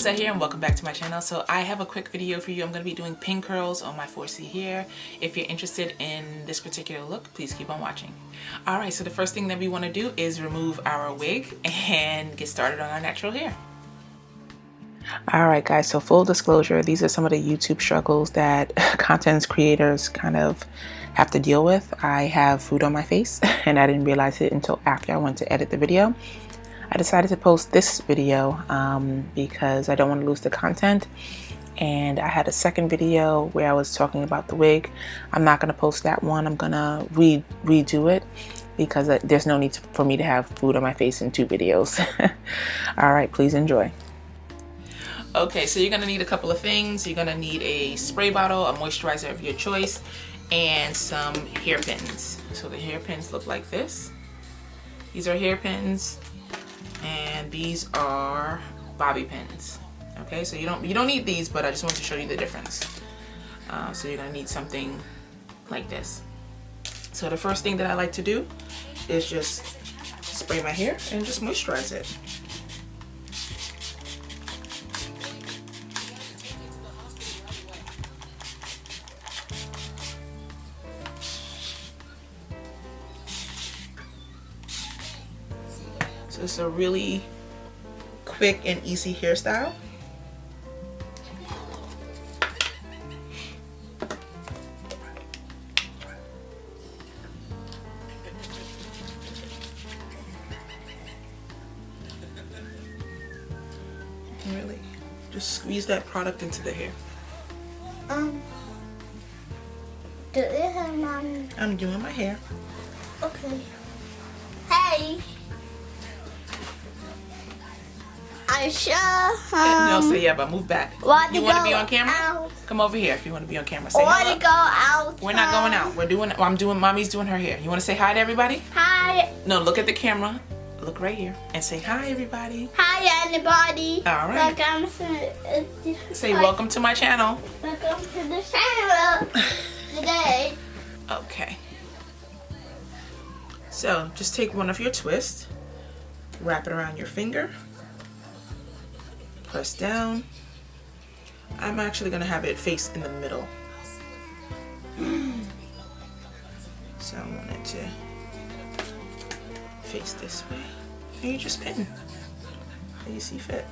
Lizette here and welcome back to my channel. So I have a quick video for you. I'm going to be doing pin curls on my 4C hair. If you're interested in this particular look, please keep on watching. Alright, so the first thing that we want to do is remove our wig and get started on our natural hair. Alright guys, so full disclosure, these are some of the YouTube struggles that content creators kind of have to deal with. I have food on my face and I didn't realize it until after I went to edit the video. I decided to post this video because I don't want to lose the content, and I had a second video where I was talking about the wig. I'm not going to post that one. I'm going to redo it because there's no need for me to have food on my face in two videos. Alright, please enjoy. Okay, so you're going to need a couple of things. You're going to need a spray bottle, a moisturizer of your choice, and some hairpins. So the hairpins look like this. These are hairpins. And these are bobby pins. Okay, so you don't need these, but I just want to show you the difference. So you're gonna need something like this. So the first thing that I like to do is just spray my hair and just moisturize it. So it's a really quick and easy hairstyle. And really just squeeze that product into the hair. Do you have mom? I'm doing my hair. Okay. Hey. I sure. No, so yeah, but move back. Want you to want to go be on camera? out? Come over here if you want to be on camera. Say Want hello. to go out? We're not going out. We're doing. Mommy's doing her hair. You want to say hi to everybody? Hi. No, look at the camera. Look right here and say hi, everybody. Hi, everybody. All right. Say welcome to my channel. Welcome to the channel today. Okay. So just take one of your twists, wrap it around your finger, press down. I'm actually gonna have it face in the middle. So I want it to face this way. And you just pin how you see fit.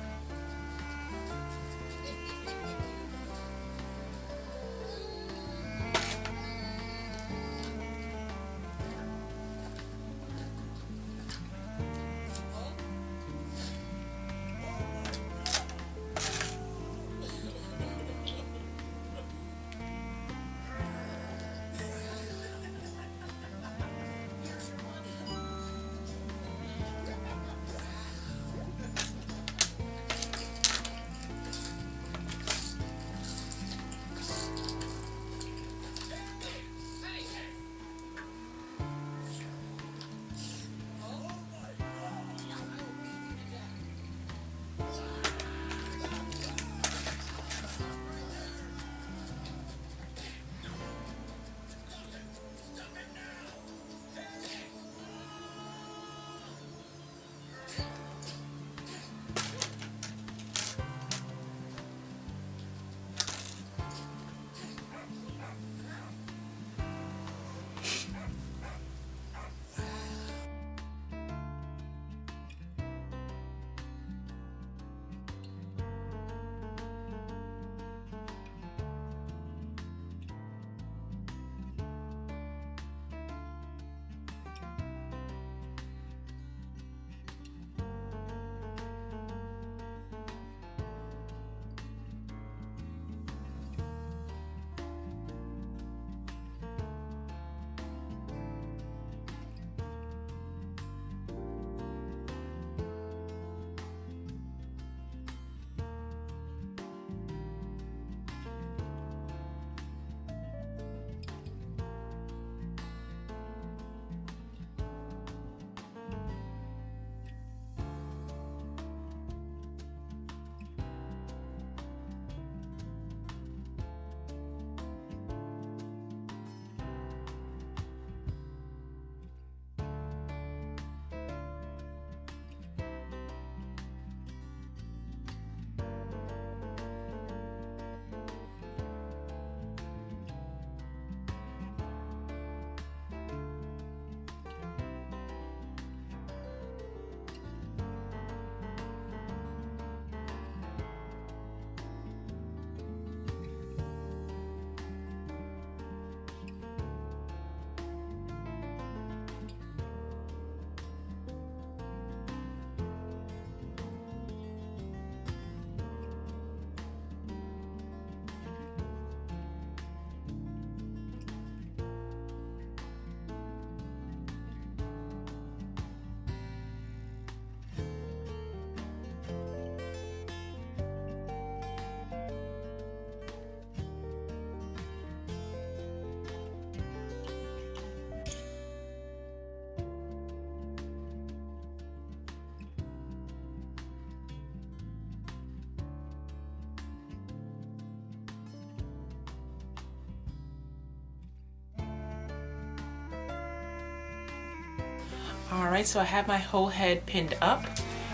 All right, so I have my whole head pinned up,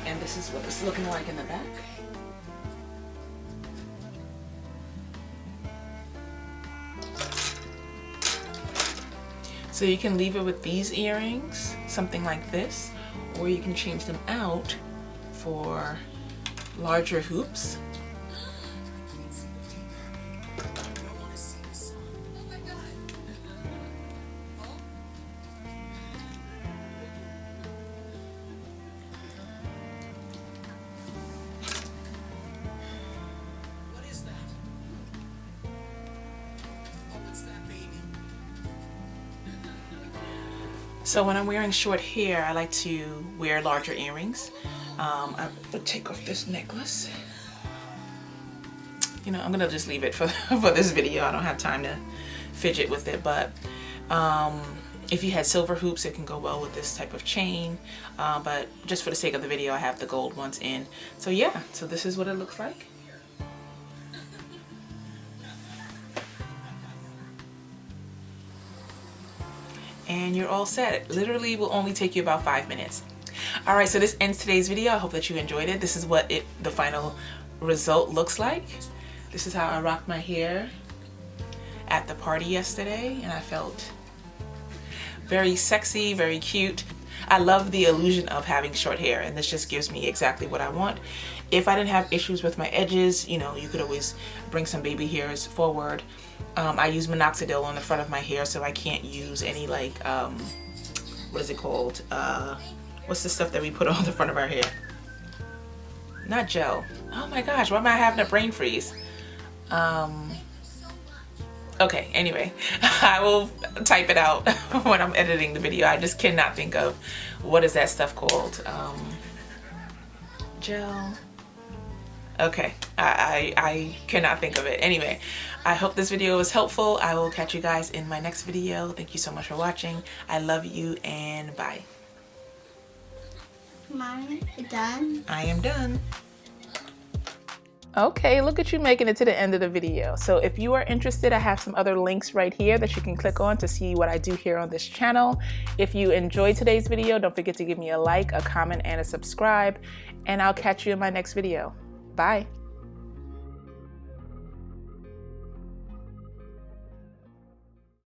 and this is what it's looking like in the back. So you can leave it with these earrings, something like this, or you can change them out for larger hoops. So when I'm wearing short hair, I like to wear larger earrings. I would take off this necklace. You know, I'm gonna just leave it for this video. I don't have time to fidget with it, but if you had silver hoops, it can go well with this type of chain. But just for the sake of the video, I have the gold ones in. So yeah, so this is what it looks like. And you're all set. It literally will only take you about 5 minutes. All right, so this ends today's video. I hope that you enjoyed it. This is what the final result looks like. This is how I rocked my hair at the party yesterday, and I felt very sexy, very cute. I love the illusion of having short hair, and this just gives me exactly what I want. If I didn't have issues with my edges, you know, you could always bring some baby hairs forward. I use minoxidil on the front of my hair, so I can't use any like, what is it called? What's the stuff that we put on the front of our hair? Not gel. Oh my gosh, why am I having a brain freeze? Okay, anyway, I will type it out when I'm editing the video. I just cannot think of what is that stuff called. Gel. Okay, I cannot think of it. Anyway, I hope this video was helpful. I will catch you guys in my next video. Thank you so much for watching. I love you and bye. Mom, done? I am done. Okay, look at you making it to the end of the video. So if you are interested, I have some other links right here that you can click on to see what I do here on this channel. If you enjoyed today's video, don't forget to give me a like, a comment, and a subscribe, and I'll catch you in my next video. Bye.